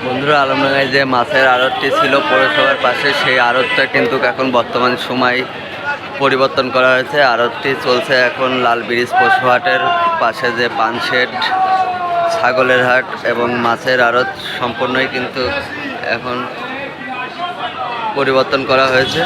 বন্ধুরা, আলমডাঙ্গায় যে মাছের আড়তটি ছিল পৌরসভার পাশে, সেই আড়তটা কিন্তু এখন বর্তমান সময় পরিবর্তন করা হয়েছে। আড়তটি চলছে এখন লাল ব্রিজ পশুহাটের পাশে যে পানশেড, ছাগলের হাট এবং মাছের আড়ত সম্পূর্ণই কিন্তু এখন পরিবর্তন করা হয়েছে।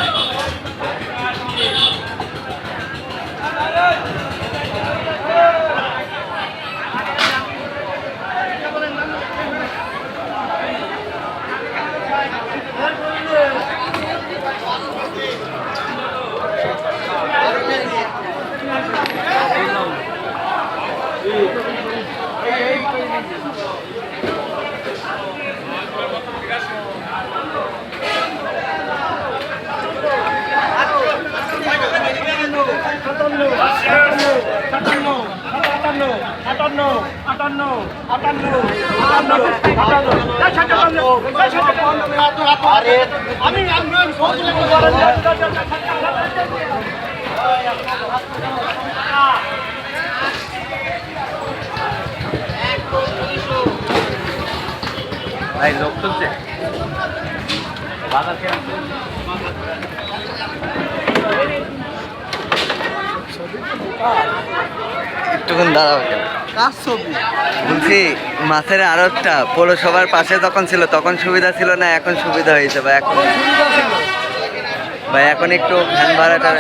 ভাই লোক চলছে একটুক্ষণ দাঁড়াও কেন বলছি, মাছের আড়তটা পৌরসভার পাশে যখন ছিল তখন সুবিধা ছিল না, এখন সুবিধা হয়েছে বা এখন ভাই এখন একটু ভ্যান ভাড়াটা